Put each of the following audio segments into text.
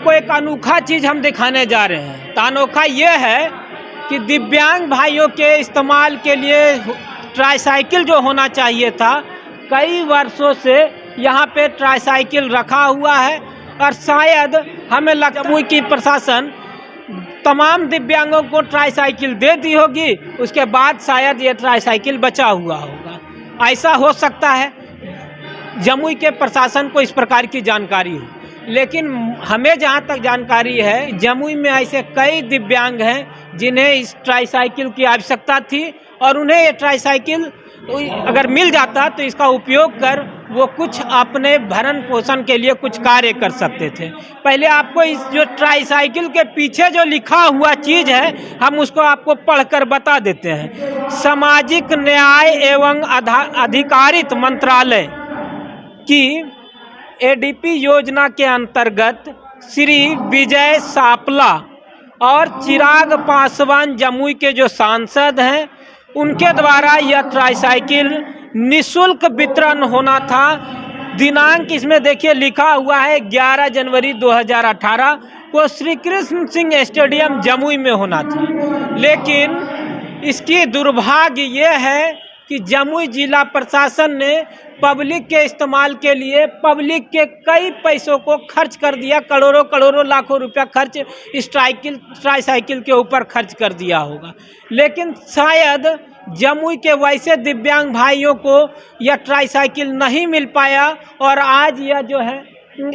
आपको एक अनोखा चीज़ हम दिखाने जा रहे हैं। तो अनोखा ये है कि दिव्यांग भाइयों के इस्तेमाल के लिए ट्राईसाइकिल जो होना चाहिए था, कई वर्षों से यहाँ पे ट्राईसाइकिल रखा हुआ है और शायद हमें लगता है कि प्रशासन तमाम दिव्यांगों को ट्राईसाइकिल दे दी होगी, उसके बाद शायद ये ट्राईसाइकिल बचा हुआ होगा। ऐसा हो सकता है जमुई के प्रशासन को इस प्रकार की जानकारी हो, लेकिन हमें जहाँ तक जानकारी है जमुई में ऐसे कई दिव्यांग हैं जिन्हें इस ट्राईसाइकिल की आवश्यकता थी और उन्हें ये ट्राईसाइकिल अगर मिल जाता तो इसका उपयोग कर वो कुछ अपने भरण पोषण के लिए कुछ कार्य कर सकते थे। पहले आपको इस जो ट्राईसाइकिल के पीछे जो लिखा हुआ चीज़ है हम उसको आपको पढ़कर बता देते हैं। सामाजिक न्याय एवं अधिकारिता मंत्रालय की एडीपी योजना के अंतर्गत श्री विजय सापला और चिराग पासवान जमुई के जो सांसद हैं उनके द्वारा यह ट्राईसाइकिल निःशुल्क वितरण होना था। दिनांक इसमें देखिए लिखा हुआ है 11 जनवरी 2018 को श्री कृष्ण सिंह स्टेडियम जमुई में होना था, लेकिन इसकी दुर्भाग्य ये है कि जमुई जिला प्रशासन ने पब्लिक के इस्तेमाल के लिए पब्लिक के कई पैसों को खर्च कर दिया, करोड़ों लाखों रुपया खर्च इस ट्राईसाइकिल के ऊपर खर्च कर दिया होगा। लेकिन शायद जमुई के वैसे दिव्यांग भाइयों को यह ट्राईसाइकिल नहीं मिल पाया और आज यह जो है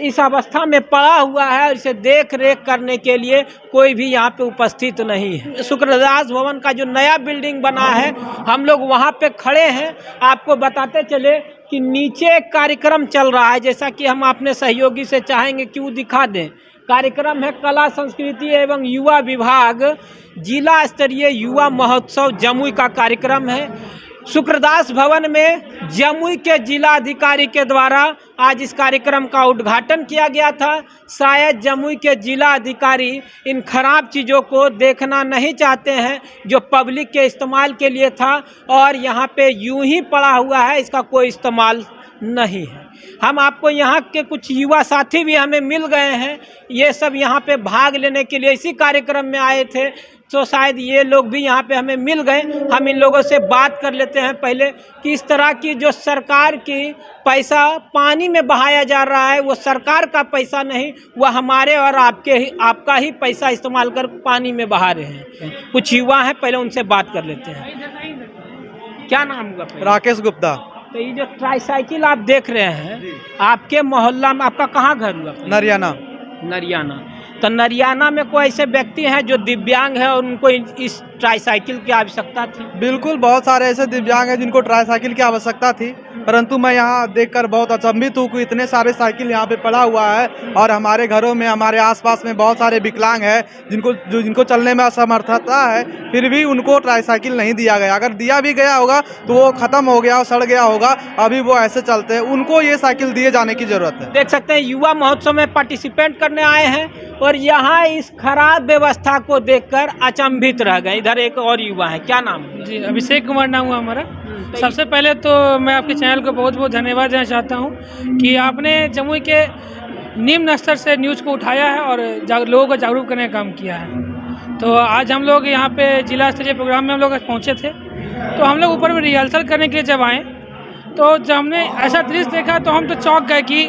इस अवस्था में पड़ा हुआ है और इसे देख रेख करने के लिए कोई भी यहाँ पे उपस्थित नहीं है। शुक्रदास भवन का जो नया बिल्डिंग बना है हम लोग वहाँ पे खड़े हैं। आपको बताते चले कि नीचे एक कार्यक्रम चल रहा है, जैसा कि हम अपने सहयोगी से चाहेंगे कि वो दिखा दें। कार्यक्रम है कला संस्कृति एवं युवा विभाग जिला स्तरीय युवा महोत्सव जमुई का कार्यक्रम है। शुक्रदास भवन में जमुई के जिला अधिकारी के द्वारा आज इस कार्यक्रम का उद्घाटन किया गया था। शायद जमुई के जिला अधिकारी इन खराब चीज़ों को देखना नहीं चाहते हैं जो पब्लिक के इस्तेमाल के लिए था और यहाँ पे यूं ही पड़ा हुआ है, इसका कोई इस्तेमाल नहीं है। हम आपको यहाँ के कुछ युवा साथी भी हमें मिल गए हैं, ये सब यहाँ पे भाग लेने के लिए इसी कार्यक्रम में आए थे, तो शायद ये लोग भी यहाँ पे हमें मिल गए। हम इन लोगों से बात कर लेते हैं पहले कि इस तरह की जो सरकार की पैसा पानी में बहाया जा रहा है वो सरकार का पैसा नहीं, वह हमारे और आपका ही पैसा इस्तेमाल कर पानी में बहा रहे हैं। कुछ युवा हैं, पहले उनसे बात कर लेते हैं। क्या नाम हुआ? राकेश गुप्ता। तो ये जो ट्राईसाइकिल आप देख रहे हैं आपके मोहल्ला में, आपका कहाँ घर हुआ? नरियाना। तो नरियाना में कोई ऐसे व्यक्ति हैं जो दिव्यांग है और उनको इस ट्राईसाइकिल की आवश्यकता थी? बिल्कुल, बहुत सारे ऐसे दिव्यांग हैं जिनको ट्राईसाइकिल की आवश्यकता थी, परंतु मैं यहाँ देखकर बहुत अचंभित हूँ कि इतने सारे साइकिल यहाँ पे पड़ा हुआ है और हमारे घरों में, हमारे आसपास में बहुत सारे विकलांग हैं जिनको चलने में असमर्थता है, फिर भी उनको ट्राईसाइकिल नहीं दिया गया। अगर दिया भी गया होगा तो वो ख़त्म हो गया और सड़ गया होगा, अभी वो ऐसे चलते हैं। उनको ये साइकिल दिए जाने की ज़रूरत है। देख सकते हैं युवा महोत्सव में पार्टिसिपेट करने आए हैं और यहाँ इस खराब व्यवस्था को देखकर अचंभित रह गए। इधर एक और युवा है, क्या नाम है? जी, अभिषेक कुमार नाम हुआ हमारा। सबसे पहले तो मैं आपके चैनल को बहुत बहुत धन्यवाद देना चाहता हूँ कि आपने जमुई के निम्न स्तर से न्यूज़ को उठाया है और लोगों को जागरूक करने का काम किया है। तो आज हम लोग यहाँ पे जिला स्तरीय प्रोग्राम में हम लोग पहुँचे थे, तो हम लोग ऊपर में रिहर्सल करने के लिए जब आए तो जब हमने ऐसा दृश्य देखा तो हम तो चौंक गए कि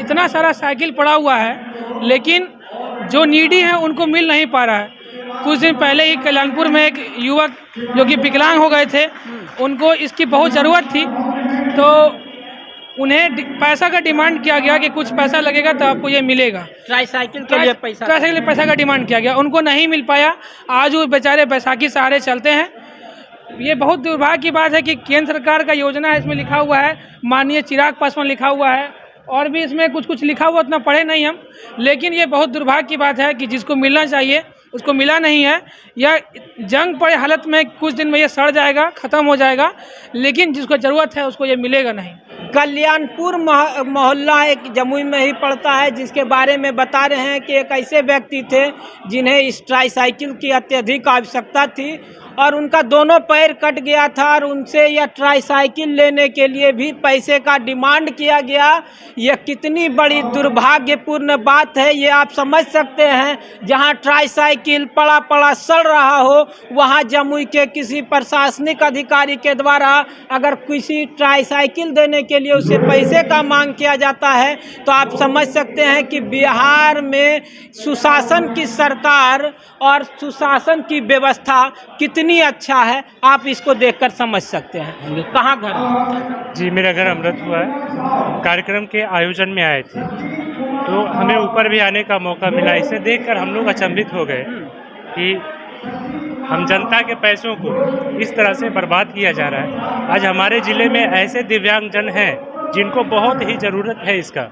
इतना सारा साइकिल पड़ा हुआ है लेकिन जो नीडी है उनको मिल नहीं पा रहा है। कुछ दिन पहले ही कल्याणपुर में एक युवक जो कि विकलांग हो गए थे, उनको इसकी बहुत ज़रूरत थी, तो उन्हें पैसा का डिमांड किया गया कि कुछ पैसा लगेगा तो आपको ये मिलेगा। ट्राईसाइकिल के लिए पैसा का डिमांड किया गया, उनको नहीं मिल पाया। आज वो बेचारे बैसाखी सहारे चलते हैं। ये बहुत दुर्भाग्य की बात है कि केंद्र सरकार का योजना है, इसमें लिखा हुआ है माननीय चिराग पासवान लिखा हुआ है और भी इसमें कुछ लिखा हुआ, उतना पढ़े नहीं हम, लेकिन ये बहुत दुर्भाग्य की बात है कि जिसको मिलना चाहिए उसको मिला नहीं है। यह जंग पड़े हालत में कुछ दिन में ये सड़ जाएगा, ख़त्म हो जाएगा, लेकिन जिसको ज़रूरत है उसको ये मिलेगा नहीं। कल्याणपुर मोहल्ला एक जमुई में ही पड़ता है, जिसके बारे में बता रहे हैं कि एक ऐसे व्यक्ति थे जिन्हें इस ट्राईसाइकिल की अत्यधिक आवश्यकता थी और उनका दोनों पैर कट गया था और उनसे यह ट्राईसाइकिल लेने के लिए भी पैसे का डिमांड किया गया। यह कितनी बड़ी दुर्भाग्यपूर्ण बात है, ये आप समझ सकते हैं। जहां ट्राईसाइकिल पड़ा पड़ा सड़ रहा हो, वहां जमुई के किसी प्रशासनिक अधिकारी के द्वारा अगर किसी ट्राईसाइकिल देने के लिए उसे पैसे का मांग किया जाता है, तो आप समझ सकते हैं कि बिहार में सुशासन की सरकार और सुशासन की व्यवस्था कितनी अच्छा है, आप इसको देखकर समझ सकते हैं। कहाँ घर है? जी, मेरा घर अमृत हुआ है। कार्यक्रम के आयोजन में आए थे तो हमें ऊपर भी आने का मौका मिला। इसे देखकर हम लोग अचंभित हो गए कि हम जनता के पैसों को इस तरह से बर्बाद किया जा रहा है। आज हमारे ज़िले में ऐसे दिव्यांगजन हैं जिनको बहुत ही ज़रूरत है इसका,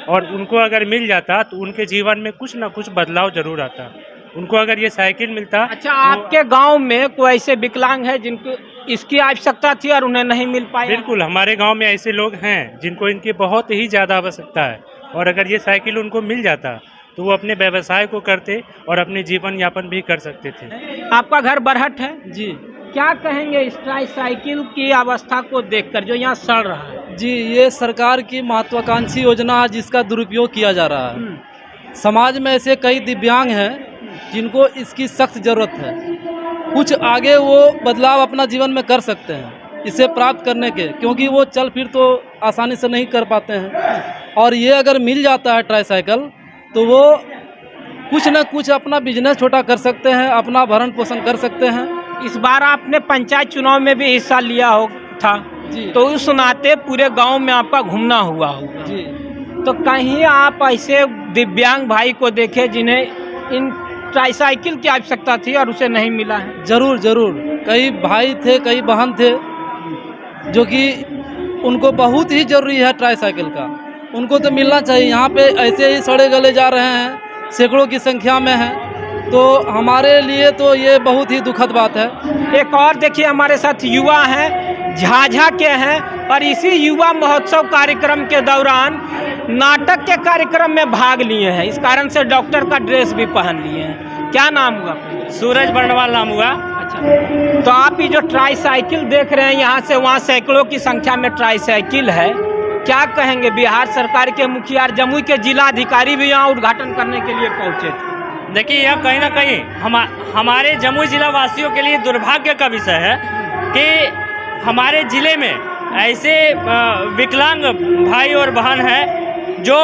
और उनको अगर मिल जाता तो उनके जीवन में कुछ ना कुछ बदलाव जरूर आता। उनको अगर ये साइकिल मिलता। अच्छा, आपके गांव में कोई ऐसे विकलांग है जिनको इसकी आवश्यकता थी और उन्हें नहीं मिल पाया? बिल्कुल, हमारे गांव में ऐसे लोग हैं जिनको इनकी बहुत ही ज़्यादा आवश्यकता है, और अगर ये साइकिल उनको मिल जाता तो वो अपने व्यवसाय को करते और अपने जीवन यापन भी कर सकते थे। आपका घर बरहट है जी क्या कहेंगे इस ट्राईसाइकिल की अवस्था को देखकर जो यहाँ सड़ रहा है? जी, ये सरकार की महत्वाकांक्षी योजना है जिसका दुरुपयोग किया जा रहा है। समाज में ऐसे कई दिव्यांग हैं जिनको इसकी सख्त ज़रूरत है। कुछ आगे वो बदलाव अपना जीवन में कर सकते हैं इसे प्राप्त करने के, क्योंकि वो चल फिर तो आसानी से नहीं कर पाते हैं। और ये अगर मिल जाता है ट्राईसाइकिल तो वो कुछ न कुछ अपना बिजनेस छोटा कर सकते हैं, अपना भरण पोषण कर सकते हैं। इस बार आपने पंचायत चुनाव में भी हिस्सा लिया हो था जी, तो उस नाते पूरे गांव में आपका घूमना हुआ होगा जी। तो कहीं आप ऐसे दिव्यांग भाई को देखे जिन्हें इन ट्राईसाइकिल की आवश्यकता थी और उसे नहीं मिला है? ज़रूर ज़रूर, कई भाई थे, कई बहन थे जो कि उनको बहुत ही ज़रूरी है ट्राईसाइकिल का। उनको तो मिलना चाहिए। यहाँ पे ऐसे ही सड़े गले जा रहे हैं, सैकड़ों की संख्या में हैं, तो हमारे लिए तो ये बहुत ही दुखद बात है। एक और देखिए, हमारे साथ युवा हैं, झाझा के हैं, और इसी युवा महोत्सव कार्यक्रम के दौरान नाटक के कार्यक्रम में भाग लिए हैं। इस कारण से डॉक्टर का ड्रेस भी पहन लिए हैं। क्या नाम हुआ? सूरज बर्णवाल नाम हुआ। अच्छा, तो आप ये जो ट्राईसाइकिल देख रहे हैं, यहाँ से वहाँ सैकड़ों की संख्या में ट्राईसाइकिल है, क्या कहेंगे? बिहार सरकार के मुखिया और जमुई के जिला अधिकारी भी यहाँ उद्घाटन करने के लिए पहुँचे थे। देखिए, यह कहीं ना कहीं हमारे जमुई जिला वासियों के लिए दुर्भाग्य का विषय है कि हमारे ज़िले में ऐसे विकलांग भाई और बहन हैं जो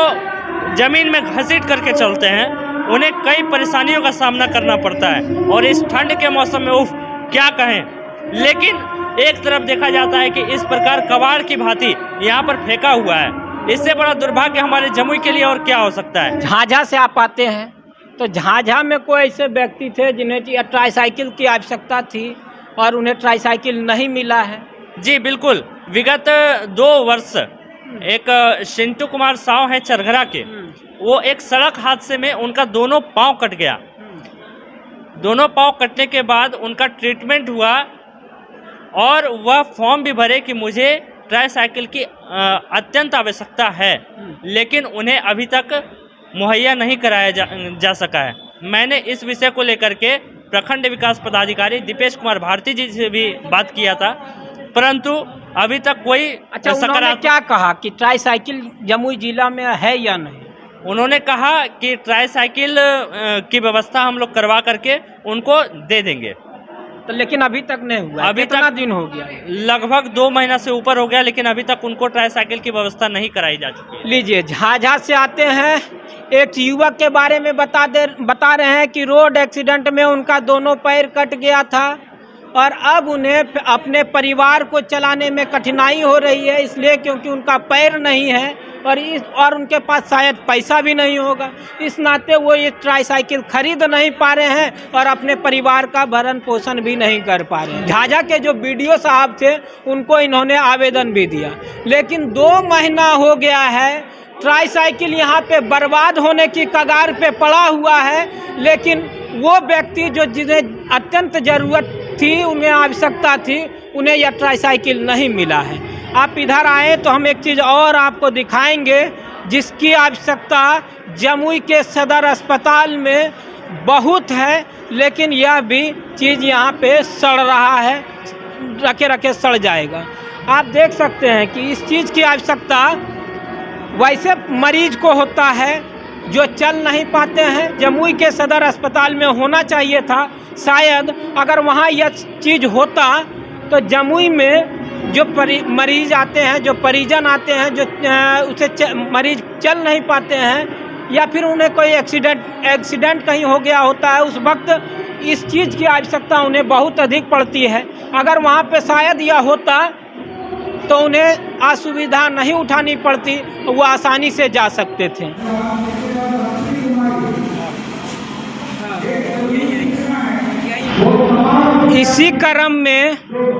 ज़मीन में घसीट करके चलते हैं। उन्हें कई परेशानियों का सामना करना पड़ता है, और इस ठंड के मौसम में उफ क्या कहें। लेकिन एक तरफ देखा जाता है कि इस प्रकार कबाड़ की भांति यहाँ पर फेंका हुआ है। इससे बड़ा दुर्भाग्य हमारे जमुई के लिए और क्या हो सकता है। झाझा से आप आते हैं, तो झाझा में कोई ऐसे व्यक्ति थे जिन्हें ट्राईसाइकिल की आवश्यकता थी और उन्हें ट्राईसाइकिल नहीं मिला है? जी बिल्कुल, विगत 2 वर्ष एक शिंटू कुमार साव हैं चरघरा के, वो एक सड़क हादसे में उनका दोनों पाँव कट गया। दोनों पाँव कटने के बाद उनका ट्रीटमेंट हुआ और वह फॉर्म भी भरे कि मुझे ट्राईसाइकिल की अत्यंत आवश्यकता है, लेकिन उन्हें अभी तक मुहैया नहीं कराया जा सका है। मैंने इस विषय को लेकर के प्रखंड विकास पदाधिकारी दीपेश कुमार भारती जी से भी बात किया था, परंतु अभी तक कोई अच्छा, उन्होंने क्या कहा कि ट्राईसाइकिल जमुई जिला में है या नहीं? उन्होंने कहा कि ट्राईसाइकिल की व्यवस्था हम लोग करवा करके उनको दे देंगे। तो लेकिन अभी तक नहीं हुआ। अभी कितना तक दिन हो गया? लगभग 2 महीना से ऊपर हो गया, लेकिन अभी तक उनको ट्राईसाइकिल की व्यवस्था नहीं कराई जा चुकी है। लीजिए, झाझा से आते हैं। एक युवक के बारे में बता रहे हैं कि रोड एक्सीडेंट में उनका दोनों पैर कट गया था और अब उन्हें अपने परिवार को चलाने में कठिनाई हो रही है, इसलिए क्योंकि उनका पैर नहीं है और उनके पास शायद पैसा भी नहीं होगा। इस नाते वो ये ट्राईसाइकिल खरीद नहीं पा रहे हैं और अपने परिवार का भरण पोषण भी नहीं कर पा रहे हैं। झाझा के जो बीडीओ साहब थे उनको इन्होंने आवेदन भी दिया, लेकिन 2 महीना हो गया है, ट्राईसाइकिल यहाँ पे बर्बाद होने की कगार पे पड़ा हुआ है। लेकिन वो व्यक्ति जो जिन्हें अत्यंत ज़रूरत थी, उन्हें आवश्यकता थी, उन्हें यह ट्राईसाइकिल नहीं मिला है। आप इधर आए तो हम एक चीज़ और आपको दिखाएंगे जिसकी आवश्यकता जमुई के सदर अस्पताल में बहुत है। लेकिन यह भी चीज़ यहाँ पे सड़ रहा है, रखे रखे सड़ जाएगा। आप देख सकते हैं कि इस चीज़ की आवश्यकता वैसे मरीज को होता है जो चल नहीं पाते हैं। जमुई के सदर अस्पताल में होना चाहिए था। शायद अगर वहाँ यह चीज़ होता तो जमुई में जो मरीज आते हैं, जो परिजन आते हैं, जो उसे मरीज चल नहीं पाते हैं या फिर उन्हें कोई एक्सीडेंट कहीं हो गया होता है, उस वक्त इस चीज़ की आवश्यकता उन्हें बहुत अधिक पड़ती है। अगर वहाँ पे शायद यह होता तो उन्हें असुविधा नहीं उठानी पड़ती, वो आसानी से जा सकते थे। इसी क्रम में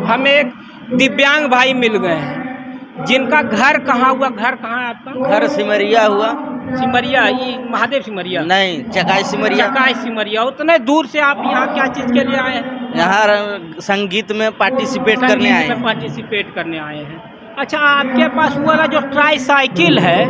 हमें एक दिव्यांग भाई मिल गए हैं जिनका घर कहाँ हुआ। घर कहाँ है आपका? घर सिमरिया हुआ। सिमरिया, ये महादेव सिमरिया? नहीं, चकाई सिमरिया। चकाई सिमरिया। उतने दूर से आप यहाँ क्या चीज़ के लिए आए हैं? यहाँ संगीत में पार्टिसिपेट करने आए हैं। पार्टिसिपेट करने आए हैं। अच्छा, आपके पास वो वाला जो ट्राई साइकिल है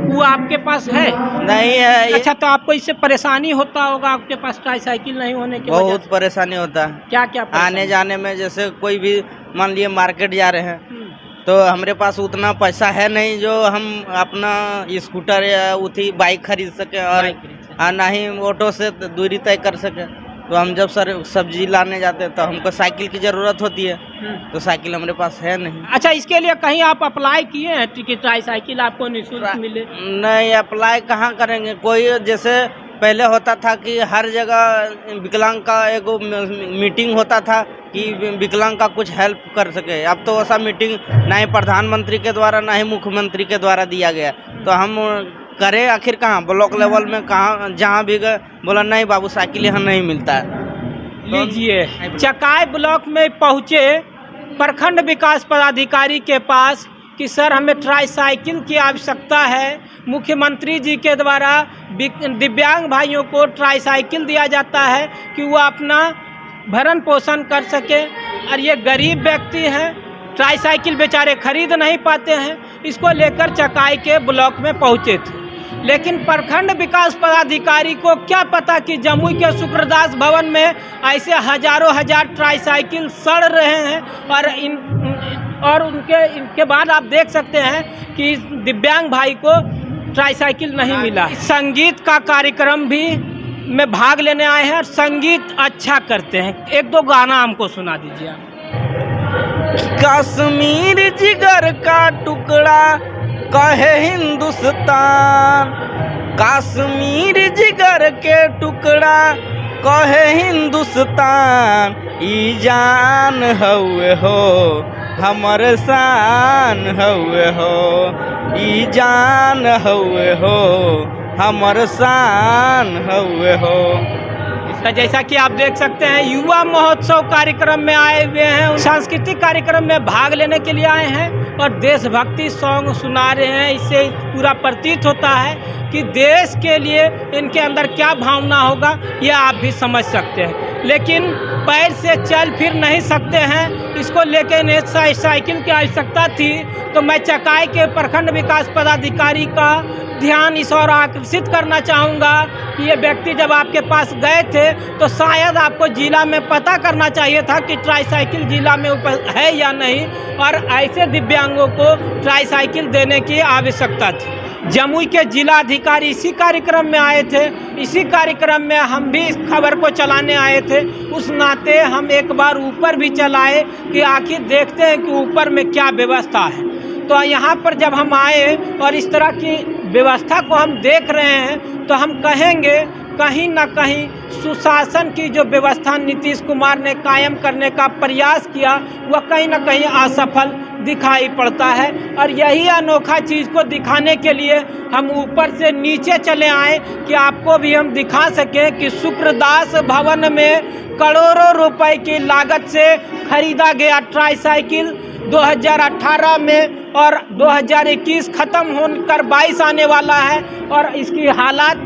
वो आपके पास है? नहीं है। अच्छा, तो आपको इससे परेशानी होता होगा आपके पास ट्राई साइकिल नहीं होने की वजह बहुत से? परेशानी होता है। क्या क्या परेशानी? आने जाने में, जैसे कोई भी मान लिए मार्केट जा रहे हैं तो हमारे पास उतना पैसा है नहीं जो हम अपना स्कूटर या उठी बाइक खरीद सके और ना ही ऑटो से दूरी तय कर सके। तो हम जब सब्जी लाने जाते हैं तो हमको साइकिल की ज़रूरत होती है, तो साइकिल हमारे पास है नहीं। अच्छा, इसके लिए कहीं आप अप्लाई किए हैं कि ट्राई साइकिल आपको निःशुल्क मिले? नहीं, अप्लाई कहाँ करेंगे। कोई जैसे पहले होता था कि हर जगह विकलांग का एक मीटिंग होता था कि विकलांग का कुछ हेल्प कर सके। अब तो ऐसा मीटिंग ना ही प्रधानमंत्री के द्वारा ना ही मुख्यमंत्री के द्वारा दिया गया। तो हम करें आखिर कहाँ? ब्लॉक लेवल में कहाँ, जहाँ भी गए बोला नहीं बाबू साइकिल यहाँ नहीं मिलता है। लीजिए, चकाई ब्लॉक में पहुँचे प्रखंड विकास पदाधिकारी के पास कि सर हमें ट्राई साइकिल की आवश्यकता है। मुख्यमंत्री जी के द्वारा दिव्यांग भाइयों को ट्राई साइकिल दिया जाता है कि वो अपना भरण पोषण कर सके, और ये गरीब व्यक्ति हैं, ट्राई साइकिल बेचारे खरीद नहीं पाते हैं। इसको लेकर चकाई के ब्लॉक में पहुँचे थे, लेकिन प्रखंड विकास पदाधिकारी को क्या पता कि जमुई के शुक्रदास भवन में ऐसे हजारों हजार ट्राई साइकिल सड़ रहे हैं। और इनके बाद आप देख सकते हैं कि दिव्यांग भाई को ट्राई साइकिल नहीं मिला। संगीत का कार्यक्रम भी में भाग लेने आए हैं और संगीत अच्छा करते हैं। एक दो गाना हमको सुना दीजिए आप। कश्मीर जिगर का टुकड़ा कहे हिंदुस्तान, कश्मीर जिगर के टुकड़ा कहे हिंदुस्तान, ई जान हउए हो हमर शान हउए हो, ई जान हउए हो हमर शान हउए हो। तो जैसा कि आप देख सकते हैं युवा महोत्सव कार्यक्रम में आए हुए हैं, सांस्कृतिक कार्यक्रम में भाग लेने के लिए आए हैं और देशभक्ति सॉन्ग सुना रहे हैं। इससे पूरा प्रतीत होता है कि देश के लिए इनके अंदर क्या भावना होगा, ये आप भी समझ सकते हैं। लेकिन पैर से चल फिर नहीं सकते हैं, इसको लेकर इन्हें साइकिल की आवश्यकता थी। तो मैं चकाई के प्रखंड विकास पदाधिकारी का ध्यान इस और आकर्षित करना चाहूँगा कि ये व्यक्ति जब आपके पास गए थे तो शायद आपको जिला में पता करना चाहिए था कि ट्राई साइकिल जिला में है या नहीं, और ऐसे दिव्यांगों को ट्राई साइकिल देने की आवश्यकता थी। जमुई के जिला अधिकारी इसी कार्यक्रम में आए थे, इसी कार्यक्रम में हम भी इस खबर को चलाने आए थे। उस नाते हम एक बार ऊपर भी चलाए कि आखिर देखते हैं कि ऊपर में क्या व्यवस्था है। तो यहाँ पर जब हम आए और इस तरह की व्यवस्था को हम देख रहे हैं तो हम कहेंगे कहीं ना कहीं सुशासन की जो व्यवस्था नीतीश कुमार ने कायम करने का प्रयास किया वह कहीं ना कहीं असफल दिखाई पड़ता है। और यही अनोखा चीज़ को दिखाने के लिए हम ऊपर से नीचे चले आए कि आपको भी हम दिखा सकें कि शुक्रदास भवन में करोड़ों रुपए की लागत से खरीदा गया ट्राई साइकिल 2018 में और 2021 ख़त्म होकर 22 आने वाला है और इसकी हालात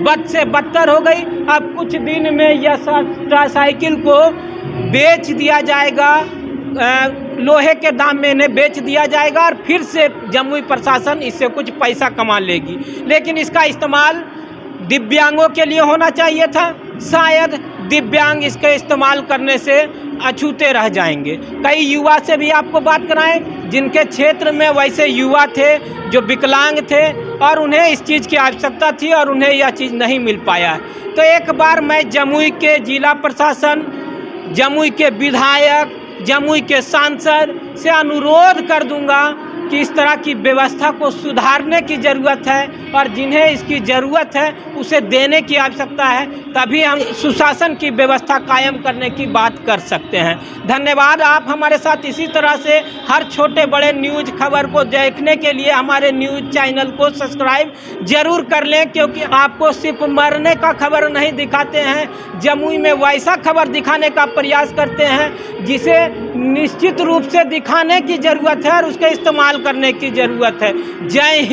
बद से बदतर हो गई। अब कुछ दिन में यह ट्राई साइकिल को बेच दिया जाएगा, लोहे के दाम में इन्हें बेच दिया जाएगा और फिर से जमुई प्रशासन इससे कुछ पैसा कमा लेगी। लेकिन इसका इस्तेमाल दिव्यांगों के लिए होना चाहिए था। शायद दिव्यांग इसके इस्तेमाल करने से अछूते रह जाएंगे। कई युवा से भी आपको बात कराएं जिनके क्षेत्र में वैसे युवा थे जो विकलांग थे और उन्हें इस चीज़ की आवश्यकता थी और उन्हें यह चीज़ नहीं मिल पाया है। तो एक बार मैं जमुई के जिला प्रशासन, जमुई के विधायक, जमुई के सांसद से अनुरोध कर दूंगा कि इस तरह की व्यवस्था को सुधारने की ज़रूरत है और जिन्हें इसकी ज़रूरत है उसे देने की आवश्यकता है, तभी हम सुशासन की व्यवस्था कायम करने की बात कर सकते हैं। धन्यवाद। आप हमारे साथ इसी तरह से हर छोटे बड़े न्यूज़ खबर को देखने के लिए हमारे न्यूज़ चैनल को सब्सक्राइब ज़रूर कर लें, क्योंकि आपको सिर्फ मरने का खबर नहीं दिखाते हैं, जमुई में वैसा खबर दिखाने का प्रयास करते हैं जिसे निश्चित रूप से दिखाने की ज़रूरत है और उसके इस्तेमाल करने की ज़रूरत है। जय हिंद।